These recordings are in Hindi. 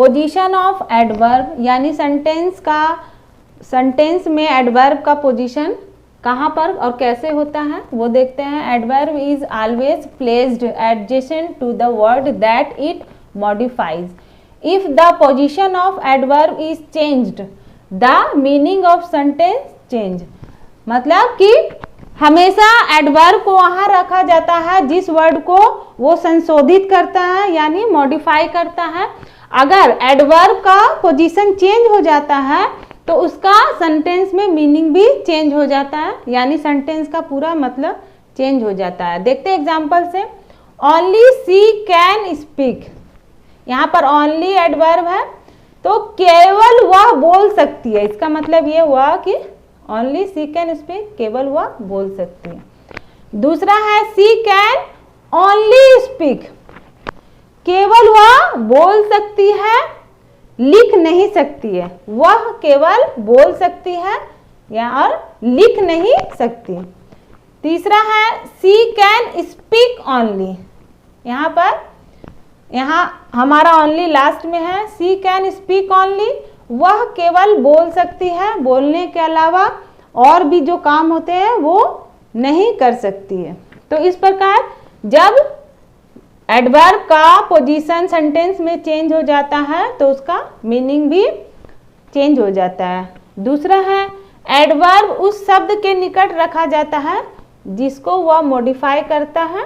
पोजीशन ऑफ एडवर्ब, यानी सेंटेंस में एडवर्ब का पोजीशन कहाँ पर और कैसे होता है वो देखते हैं। Adverb is always placed adjacent to the word that it modifies. If the position of adverb is changed the meaning of sentence change. मतलब कि हमेशा एडवर्ब को वहाँ रखा जाता है जिस वर्ड को वो संशोधित करता है यानी मॉडिफाई करता है। अगर एडवर्ब का पोजीशन चेंज हो जाता है तो उसका सेंटेंस में मीनिंग भी चेंज हो जाता है, यानी सेंटेंस का पूरा मतलब चेंज हो जाता है। देखते हैं एग्जांपल से। ओनली सी कैन स्पीक, यहाँ पर ओनली एडवर्ब है तो केवल वह बोल सकती है, इसका मतलब ये हुआ कि ओनली सी कैन स्पीक, केवल वह बोल सकती है। दूसरा है सी कैन ओनली स्पीक, केवल वह बोल सकती है, लिख नहीं सकती है। वह केवल बोल सकती है या और लिख नहीं सकती। तीसरा है सी कैन स्पीक ओनली, यहाँ हमारा ओनली लास्ट में है। सी कैन स्पीक ओनली, वह केवल बोल सकती है, बोलने के अलावा और भी जो काम होते हैं वो नहीं कर सकती है। तो इस प्रकार जब एडवर्ब का पोजीशन सेंटेंस में चेंज हो जाता है तो उसका मीनिंग भी चेंज हो जाता है। दूसरा है एडवर्ब उस शब्द के निकट रखा जाता है जिसको वह मॉडिफाई करता है।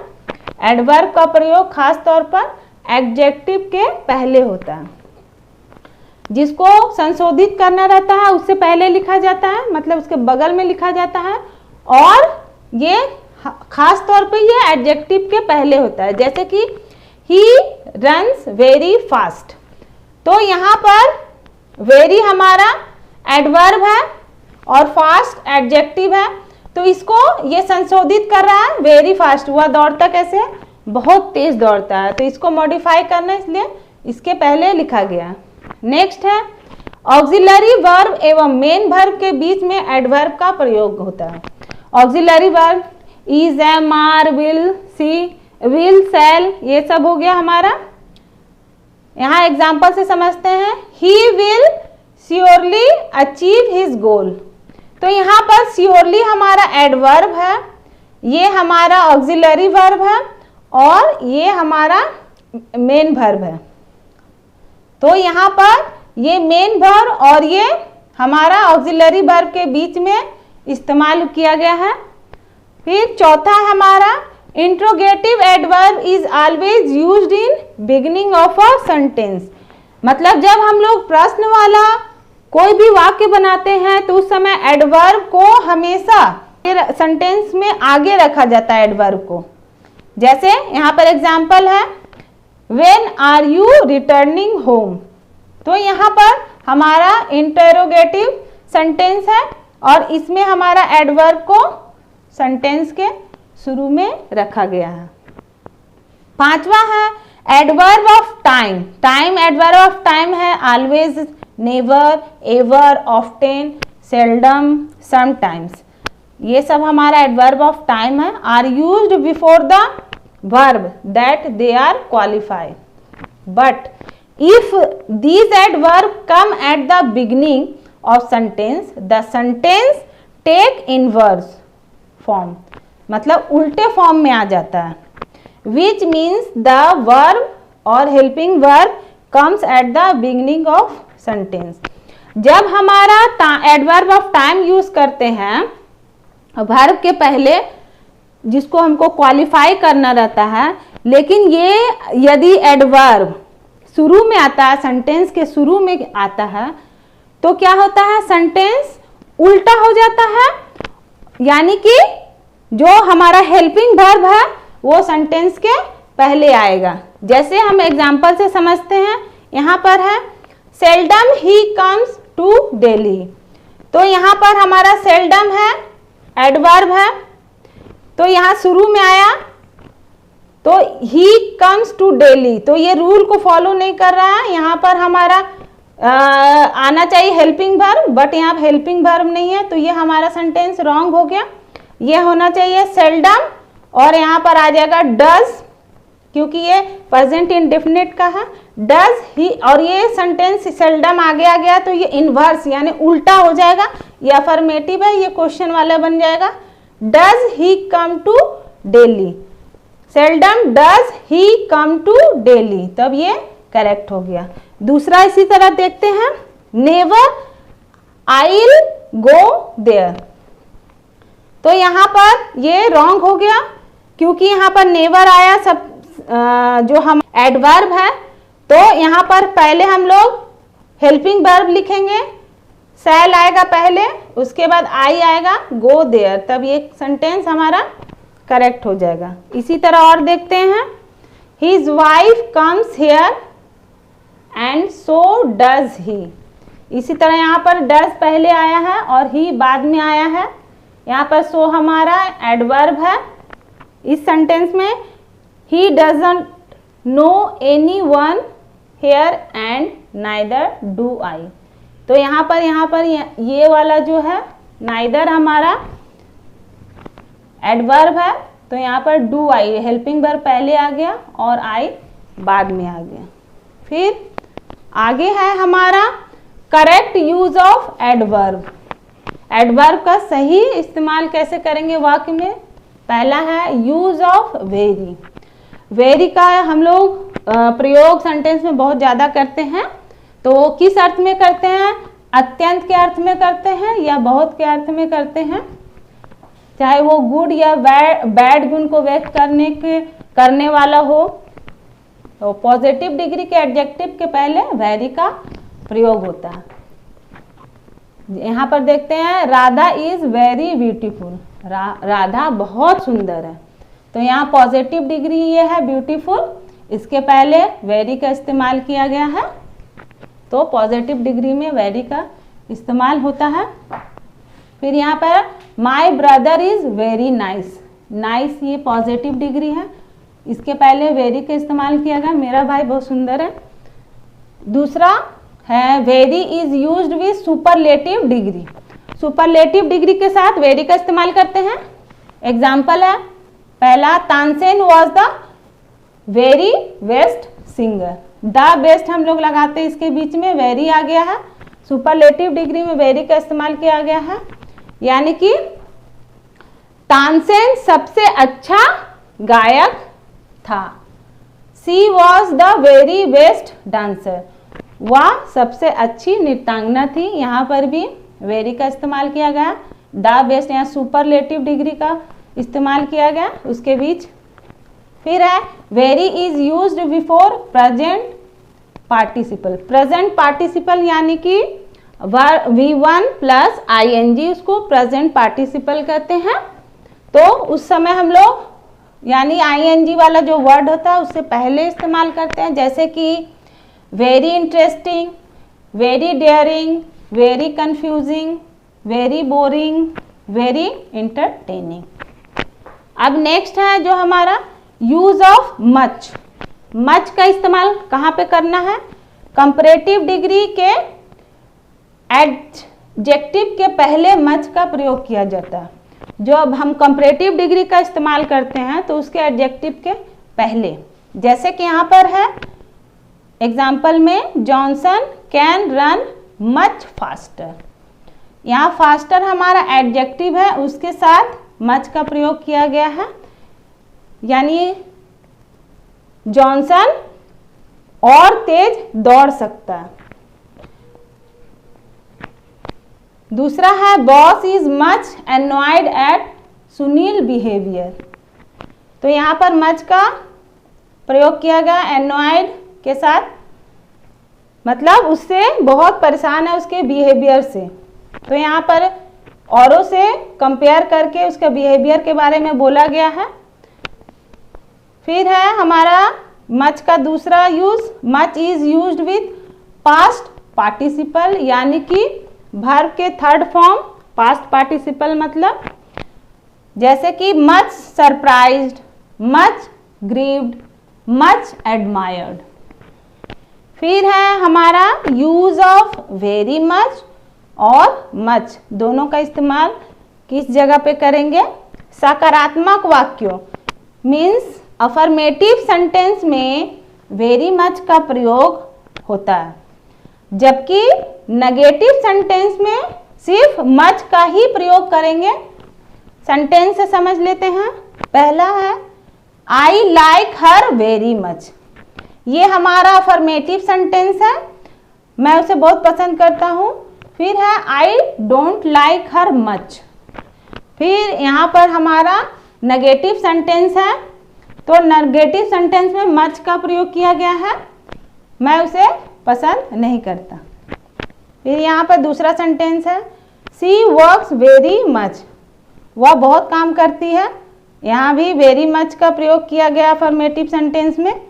एडवर्ब का प्रयोग खास तौर पर एडजेक्टिव के पहले होता है, जिसको संशोधित करना रहता है उससे पहले लिखा जाता है, मतलब उसके बगल में लिखा जाता है, और ये खास तौर पे ये एडजेक्टिव के पहले होता है। जैसे कि ही रन्स वेरी फास्ट, तो यहाँ पर वेरी हमारा एडवर्ब है और फास्ट एडजेक्टिव है, तो इसको ये संशोधित कर रहा है। वेरी फास्ट, वह दौड़ता कैसे है, बहुत तेज दौड़ता है, तो इसको मॉडिफाई करना इसलिए इसके पहले लिखा गया। नेक्स्ट है ऑक्सिलरी वर्ब एवं मेन वर्ब के बीच में एडवर्ब का प्रयोग होता है। Auxiliary verb is, am, are, will, सी, विल, शैल, ये सब हो गया हमारा। यहाँ एग्जाम्पल से समझते हैं। He will surely achieve his goal, तो यहाँ पर श्योरली हमारा एडवर्ब है, ये हमारा ऑक्सिलरी वर्ब है और ये हमारा मेन वर्ब है। तो यहाँ पर ये मेन वर्ब और ये हमारा ऑक्सिलरी वर्ब के बीच में इस्तेमाल किया गया है। फिर चौथा हमारा interrogative adverb is always used in beginning of a sentence, मतलब जब हम लोग प्रश्न वाला कोई भी वाक्य बनाते हैं तो उस समय एडवर्ब को हमेशा सेंटेंस में आगे रखा जाता है एडवर्ब को। जैसे यहाँ पर एग्जाम्पल है when are you returning home, तो यहाँ पर हमारा इंटरोगेटिव सेंटेंस है और इसमें हमारा एडवर्ब को सेंटेंस के शुरू में रखा गया है। पांचवा है adverb of time. Time adverb of time है always, never, ever, often, seldom, sometimes, ये सब हमारा एडवर्ब ऑफ टाइम है। Are used before the verb that they are qualify, but if these adverbs come at the beginning of sentence, the sentence take inverse form, मतलब उल्टे फॉर्म में आ जाता है। which means the verb or helping verb comes at the beginning of sentence। जब हमारा adverb of time यूज करते हैं verb के पहले जिसको हमको क्वालिफाई करना रहता है, लेकिन ये यदि एडवर्ब शुरू में आता है, सेंटेंस के शुरू में आता है, तो क्या होता है, सेंटेंस उल्टा हो जाता है, यानी कि जो हमारा हेल्पिंग वर्ब है वो सेंटेंस के पहले आएगा। जैसे हम एग्जांपल से समझते हैं, यहाँ पर है seldom he comes to Delhi, तो यहाँ पर हमारा सेल्डम है एडवर्ब है, तो यहाँ शुरू में आया तो ही कम्स टू दिल्ली, तो ये रूल को फॉलो नहीं कर रहा है। यहाँ पर हमारा आना चाहिए हेल्पिंग वर्ब, बट यहाँ हेल्पिंग वर्ब नहीं है, तो ये हमारा सेंटेंस रॉन्ग हो गया। ये होना चाहिए सेल्डम और यहाँ पर आ जाएगा डज क्योंकि ये प्रेजेंट इंडेफिनिट का है। डज ही, और ये सेंटेंस सेल्डम आगे आ गया तो ये इनवर्स यानी उल्टा हो जाएगा। ये अफर्मेटिव है, ये क्वेश्चन वाला बन जाएगा। Does he come to Delhi, seldom does he come to Delhi, तब ये करेक्ट हो गया। दूसरा इसी तरह देखते हैं, नेवर आइल गो देयर, तो यहाँ पर ये रॉन्ग हो गया क्योंकि यहाँ पर नेवर आया, सब जो हम एडवर्ब है, तो यहाँ पर पहले हम लोग हेल्पिंग वर्ब लिखेंगे, शैल आएगा पहले, उसके बाद आई आएगा, गो देयर, तब ये सेंटेंस हमारा करेक्ट हो जाएगा। इसी तरह और देखते हैं, his wife comes here and so does he, इसी तरह यहाँ पर डज पहले आया है और ही बाद में आया है। यहाँ पर सो हमारा एडवर्ब है। इस सेंटेंस में he doesn't know anyone here and neither do I, तो यहाँ पर ये वाला जो है नाइदर हमारा एडवर्ब है, तो यहाँ पर डू आई, हेल्पिंग वर्ब पहले आ गया और आई बाद में आ गया। फिर आगे है हमारा correct use of adverb. Adverb का सही इस्तेमाल कैसे करेंगे वाक्य में? पहला है यूज ऑफ वेरी। वेरी का हम लोग प्रयोग सेंटेंस में बहुत ज़्यादा करते हैं, तो किस अर्थ में करते हैं? अत्यंत के अर्थ में करते हैं या बहुत के अर्थ में करते हैं, चाहे वो गुड या बैड गुण को व्यक्त करने वाला हो। तो पॉजिटिव डिग्री के एडजेक्टिव के पहले वेरी का प्रयोग होता है। यहाँ पर देखते हैं, Radha is very beautiful, Radha बहुत सुंदर है, तो यहाँ पॉजिटिव डिग्री ये है ब्यूटीफुल, इसके पहले वेरी का इस्तेमाल किया गया है, तो पॉजिटिव डिग्री में वेरी का इस्तेमाल होता है। फिर यहाँ पर my brother is very nice, nice ये पॉजिटिव डिग्री है, इसके पहले वेरी का इस्तेमाल किया गया, मेरा भाई बहुत सुंदर है। दूसरा है very is used with superlative degree, superlative degree के साथ वेरी का इस्तेमाल करते हैं। एग्जाम्पल है पहला, Tansen was the very best singer, the best हम लोग लगाते हैं, इसके बीच में वेरी आ गया है, सुपरलेटिव डिग्री में वेरी का इस्तेमाल किया गया है, यानी कि तानसेन सबसे अच्छा गायक था। She was the very best dancer, वह सबसे अच्छी नृत्यांगना थी, यहाँ पर भी वेरी का इस्तेमाल किया गया। द बेस्ट यहाँ सुपरलेटिव डिग्री का इस्तेमाल किया गया उसके बीच। फिर है very is used before present participle, present participle यानी कि V1 प्लस ING, उसको प्रेजेंट पार्टिसिपल कहते हैं। तो उस समय हम लोग यानी ING वाला जो वर्ड होता है उससे पहले इस्तेमाल करते हैं, जैसे कि very interesting, very dairying, very confusing, very boring, very entertaining. अब नेक्स्ट है जो हमारा यूज ऑफ मच। मच का इस्तेमाल कहाँ पे करना है? कंपैरेटिव डिग्री के एडजेक्टिव के पहले मच का प्रयोग किया जाता है। जब हम कंपैरेटिव डिग्री का इस्तेमाल करते हैं तो उसके एडजेक्टिव के पहले, जैसे कि यहाँ पर है एग्जाम्पल में, Johnson can run much faster, यहाँ फास्टर हमारा एडजेक्टिव है, उसके साथ मच का प्रयोग किया गया है, यानी जॉनसन और तेज दौड़ सकता है। दूसरा है boss is much annoyed at Sunil behaviour, तो यहाँ पर मच का प्रयोग किया गया एनॉयड के साथ, मतलब उससे बहुत परेशान है उसके बिहेवियर से, तो यहाँ पर औरों से कंपेयर करके उसके बिहेवियर के बारे में बोला गया है। फिर है हमारा मच का दूसरा use, much is used with past participle, यानी कि वर्ब के थर्ड फॉर्म पास्ट पार्टिसिपल, मतलब जैसे कि much surprised, much grieved, much admired. फिर है हमारा यूज ऑफ वेरी मच और मच, दोनों का इस्तेमाल किस जगह पे करेंगे? सकारात्मक वाक्यों मीन्स अफर्मेटिव सेंटेंस में वेरी मच का प्रयोग होता है, जबकि नेगेटिव सेंटेंस में सिर्फ मच का ही प्रयोग करेंगे। सेंटेंस से समझ लेते हैं। पहला है I like her very much. ये हमारा अफर्मेटिव सेंटेंस है, मैं उसे बहुत पसंद करता हूँ। फिर है I don't like her much. फिर यहाँ पर हमारा नेगेटिव सेंटेंस है, तो नेगेटिव सेंटेंस में मच का प्रयोग किया गया है, मैं उसे पसंद नहीं करता। फिर यहाँ पर दूसरा सेंटेंस है सी वर्क्स वेरी मच, वह बहुत काम करती है। यहाँ भी वेरी मच का प्रयोग किया गया अफर्मेटिव सेंटेंस में,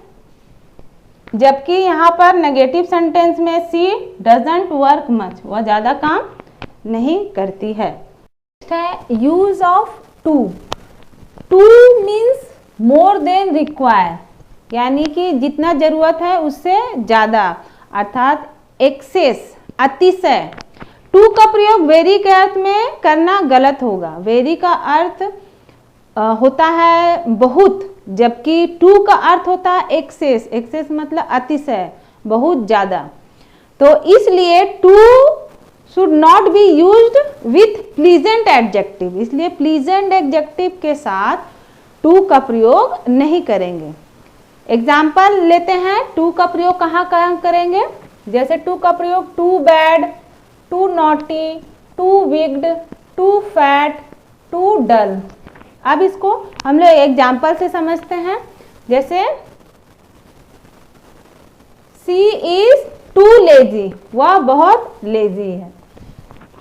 जबकि यहाँ पर नेगेटिव सेंटेंस में सी डजंट वर्क मच, वह ज़्यादा काम नहीं करती है। Use of too. Too means more than require, यानी कि जितना जरूरत है उससे ज़्यादा, अर्थात एक्सेस, अतिशय। टू का प्रयोग वेरी के अर्थ में करना गलत होगा। वेरी का अर्थ होता है बहुत, जबकि टू का अर्थ होता है एक्सेस। एक्सेस मतलब अतिशय, बहुत ज़्यादा। तो इसलिए too should not be used with pleasant adjective, इसलिए प्लीजेंट एडजेक्टिव के साथ टू का प्रयोग नहीं करेंगे। एग्जाम्पल लेते हैं, टू का प्रयोग कहाँ कहाँ करेंगे। जैसे टू का प्रयोग too bad, too naughty, too wicked, too fat, too dull. अब इसको हम लोग एग्जाम्पल से समझते हैं। जैसे सी इज टू लेजी, वह बहुत लेजी है,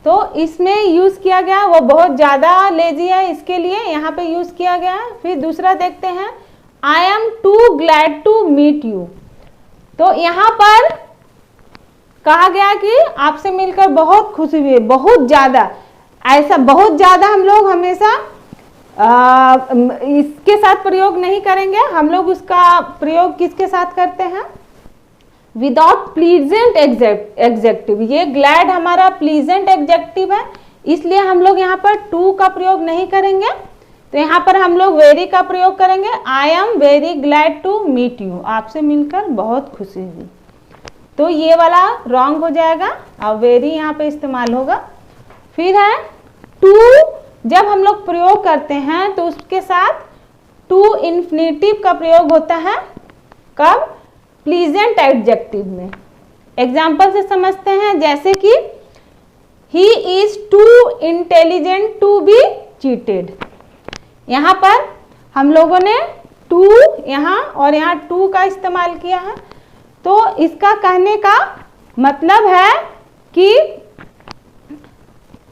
तो इसमें यूज किया गया वो बहुत ज्यादा लेजी है, इसके लिए यहाँ पे यूज किया गया है। फिर दूसरा देखते हैं I am too glad to meet you, तो यहाँ पर कहा गया कि आपसे मिलकर बहुत खुशी हुई, बहुत ज्यादा। ऐसा बहुत ज्यादा हम लोग हमेशा इसके साथ प्रयोग नहीं करेंगे, हम लोग उसका प्रयोग किसके साथ करते हैं, विदाउट प्लीजेंट एग्जेक्टिव। ये ग्लैड हमारा प्लीजेंट एग्जेक्टिव है, इसलिए हम लोग यहाँ पर टू का प्रयोग नहीं करेंगे। तो यहाँ पर हम लोग वेरी का प्रयोग करेंगे। I am very glad to meet you, आपसे मिलकर बहुत खुशी हुई। तो ये वाला रॉन्ग हो जाएगा, अब वेरी यहाँ पे इस्तेमाल होगा। फिर है टू, जब हम लोग प्रयोग करते हैं तो उसके साथ टू इन्फिनेटिव का प्रयोग होता है। कब, प्लीजेंट एडजेक्टिव में। एग्जाम्पल से समझते हैं, जैसे कि he is too intelligent to be cheated. यहाँ पर हम लोगों ने टू यहाँ और यहाँ टू का इस्तेमाल किया है, तो इसका कहने का मतलब है कि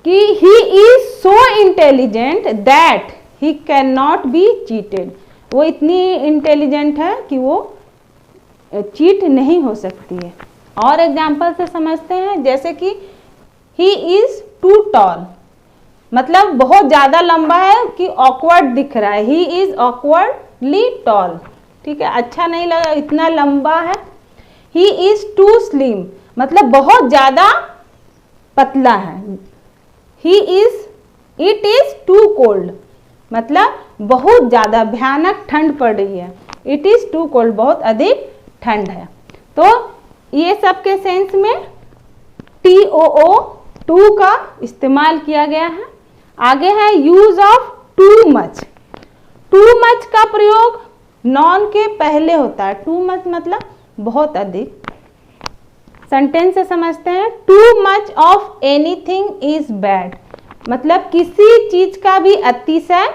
he is so intelligent that he can not be cheated. वो इतनी इंटेलिजेंट है कि वो चीट नहीं हो सकती है। और एग्जाम्पल से समझते हैं, जैसे कि ही इज टू टॉल, मतलब बहुत ज्यादा लंबा है कि ऑकवर्ड दिख रहा है, ही इज ऑकवर्डली टॉल, ठीक है, अच्छा नहीं लगा, इतना लंबा है। ही इज टू स्लिम, मतलब बहुत ज्यादा पतला है। He is, it is too cold, मतलब बहुत ज्यादा भयानक ठंड पड़ रही है। इट इज टू कोल्ड, बहुत अधिक ठंड है। तो ये सब के सेंस में TOO टू का इस्तेमाल किया गया है। आगे है use of too much. Too much का प्रयोग नॉन के पहले होता है। टू मच मतलब बहुत अधिक। सेंटेंस से समझते हैं, too much of anything is bad, मतलब किसी चीज का भी अतिशय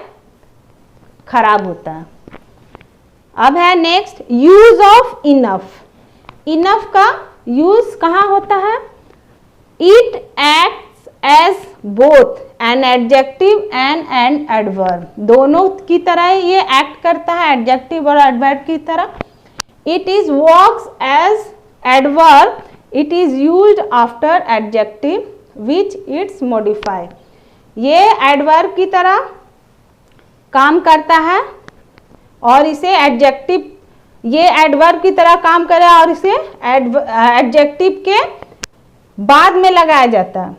खराब होता है। अब है next use of enough. Enough का यूज कहाँ होता है, it acts as both an adjective and an adverb, दोनों की तरह ये एक्ट करता है, एडजेक्टिव और एडवर्ब की तरह। It is works as adverb, it is used after adjective which its modify, ये एडवर्ब की तरह काम करता है और इसे एडजेक्टिव, ये एडवर्ब की तरह काम करे और इसे एडजेक्टिव के बाद में लगाया जाता है,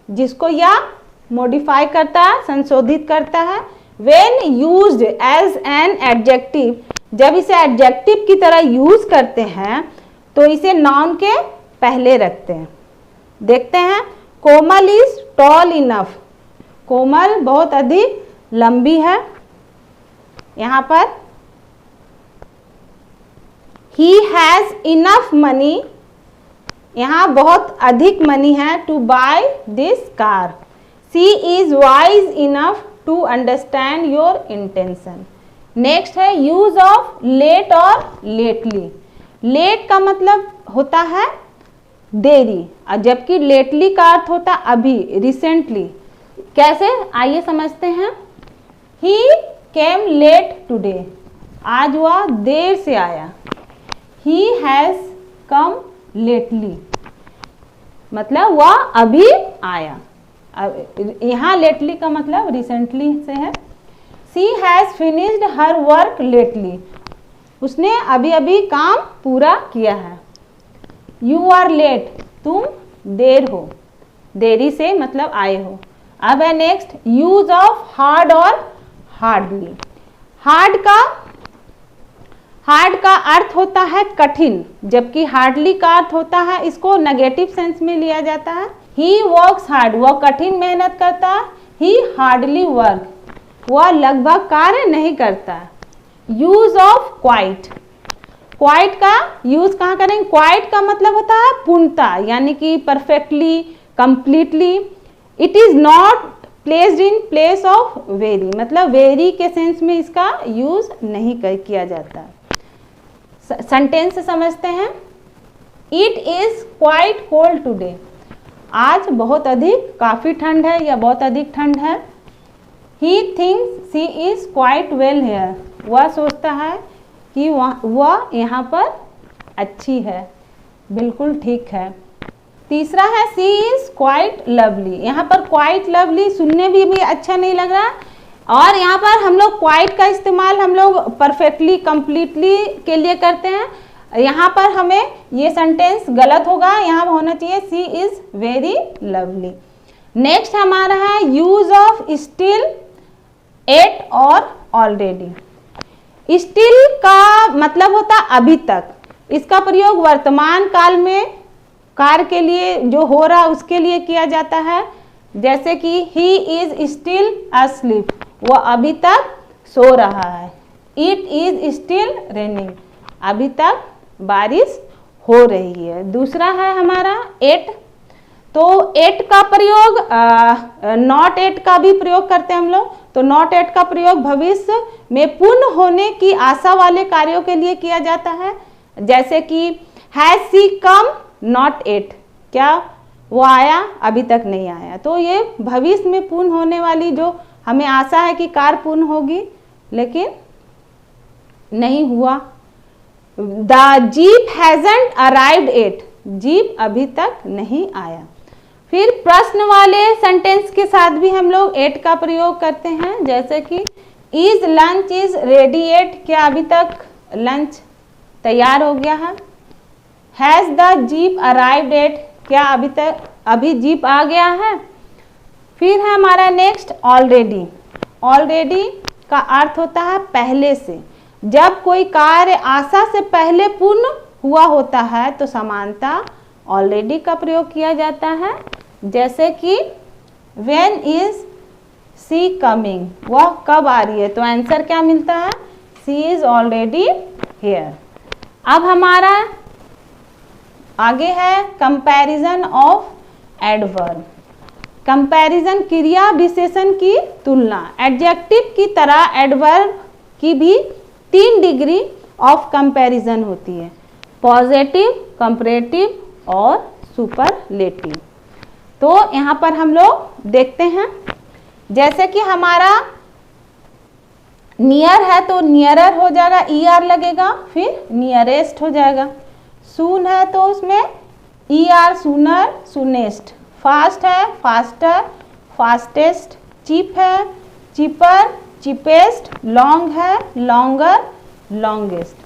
जिसको या मॉडिफाई करता है, संशोधित करता है, when used as an adjective, जब इसे एडजेक्टिव की तरह यूज करते हैं तो इसे नाउन के पहले रखते हैं। देखते हैं, कोमल इज टॉल इनफ, कोमल बहुत अधिक लंबी है। यहाँ पर ही हैज इनफ मनी, यहाँ बहुत अधिक मनी है to buy this car. She is wise enough to understand your intention. Next है यूज ऑफ लेट और लेटली। लेट का मतलब होता है देरी, जबकि लेटली का अर्थ होता है अभी, रिसेंटली। कैसे, आइए समझते हैं। ही केम लेट टुडे, आज वह देर से आया। ही हैज कम लेटली, मतलब वह अभी आया। यहाँ लेटली का मतलब रिसेंटली से है। She has finished her work lately, उसने अभी अभी काम पूरा किया है। यू आर लेट, तुम देर हो, देरी से मतलब आए हो। अब है नेक्स्ट यूज ऑफ हार्ड और हार्डली। हार्ड का अर्थ होता है कठिन, जबकि हार्डली का अर्थ होता है, इसको नेगेटिव सेंस में लिया जाता है। ही वर्क्स हार्ड, वह कठिन मेहनत करता है। ही हार्डली वर्क, वह लगभग कार्य नहीं करता। यूज ऑफ क्वाइट, क्वाइट का यूज कहाँ करेंगे? क्वाइट का मतलब होता है पूर्णता, यानी कि perfectly, completely. It is not placed in place of very, मतलब वेरी के सेंस में इसका यूज नहीं किया जाता। सेंटेंस समझते हैं। It is quite cold today, आज बहुत अधिक, काफी ठंड है या बहुत अधिक ठंड है। He thinks she is quite well hair, वह सोचता है कि वह यहाँ पर अच्छी है, बिल्कुल ठीक है। तीसरा है शी इज क्वाइट लवली, यहाँ पर क्वाइट लवली सुनने भी अच्छा नहीं लग रहा, और यहाँ पर हम लोग क्वाइट का इस्तेमाल हम लोग परफेक्टली, कंप्लीटली के लिए करते हैं। यहाँ पर हमें ये सेंटेंस गलत होगा, यहाँ होना चाहिए she is very lovely. Next हमारा है यूज ऑफ स्टिल, एट और ऑलरेडी। स्टिल का मतलब होता अभी तक, इसका प्रयोग वर्तमान काल में कार्य के लिए जो हो रहा उसके लिए किया जाता है। जैसे कि ही इज स्टिल अस्लीप, वह अभी तक सो रहा है। इट इज स्टिल रेनिंग, अभी तक बारिश हो रही है। दूसरा है हमारा एट, तो एट का प्रयोग नॉट एट का भी प्रयोग करते हैं हम लोग। तो नॉट एट का प्रयोग भविष्य में पूर्ण होने की आशा वाले कार्यों के लिए किया जाता है। जैसे कि has she come not at, क्या वो आया, अभी तक नहीं आया। तो ये भविष्य में पूर्ण होने वाली जो हमें आशा है कि कार्य पूर्ण होगी, लेकिन नहीं हुआ। The jeep hasn't arrived at, jeep अभी तक नहीं आया। फिर प्रश्न वाले सेंटेंस के साथ भी हम लोग एट का प्रयोग करते हैं। जैसे कि is lunch is ready eight, क्या अभी तक लंच तैयार हो गया है। Has the jeep arrived at, क्या अभी जीप आ गया है। फिर है हमारा नेक्स्ट ऑलरेडी। ऑलरेडी का अर्थ होता है पहले से, जब कोई कार्य आशा से पहले पूर्ण हुआ होता है तो समानता ऑलरेडी का प्रयोग किया जाता है। जैसे कि व्हेन इज सी कमिंग, वह कब आ रही है, तो आंसर क्या मिलता है, सी इज ऑलरेडी हियर। अब हमारा आगे है कंपैरिजन ऑफ एडवर्ब। कंपैरिजन क्रिया विशेषण की तुलना। एडजेक्टिव की तरह एडवर्ब की भी 3 डिग्री ऑफ कंपैरिजन होती है, पॉजिटिव, कंपैरेटिव और सुपरलेटिव। तो यहाँ पर हम लोग देखते हैं, जैसे कि हमारा नियर है तो नियरर हो जाएगा, ER लगेगा, फिर नियरेस्ट हो जाएगा। सून है तो उसमें ER सूनर, सूनेस्ट। फास्ट है फास्टर, फास्टेस्ट। चीप है चीपर, चीपेस्ट। लॉन्ग है लॉन्गर, लॉन्गेस्ट।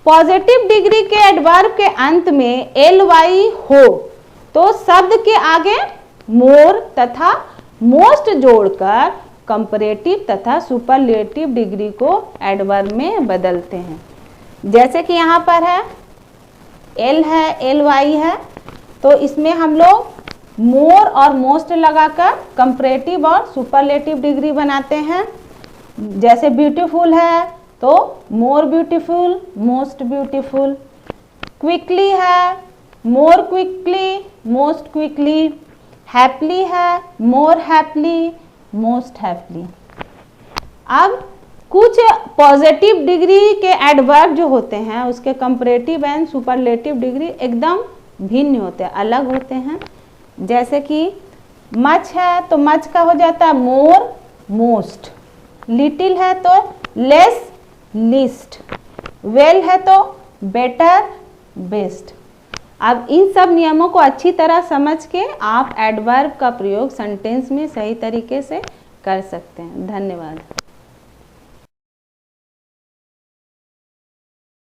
पॉजिटिव डिग्री के एडवर्ब के अंत में ly हो तो शब्द के आगे मोर तथा मोस्ट जोड़कर कंपैरेटिव तथा सुपरलेटिव डिग्री को एडवर्ब में बदलते हैं। जैसे कि यहाँ पर है एल है, एल वाई है, तो इसमें हम लोग मोर और मोस्ट लगाकर कंपैरेटिव और सुपरलेटिव डिग्री बनाते हैं। जैसे ब्यूटीफुल है तो more beautiful, most beautiful. Quickly है, more quickly, most quickly. Happily है, मोर हैप्पली, मोस्ट हैप्पली। अब कुछ पॉजिटिव डिग्री के एडवर्ब जो होते हैं उसके कंपैरेटिव एंड सुपरलेटिव डिग्री एकदम भिन्न होते हैं, अलग होते हैं। जैसे कि मच है तो मच का हो जाता है मोर, मोस्ट। लिटिल है तो लेस, लीस्ट। वेल है तो बेटर, बेस्ट। अब इन सब नियमों को अच्छी तरह समझ के आप एडवर्ब का प्रयोग सेंटेंस में सही तरीके से कर सकते हैं। धन्यवाद।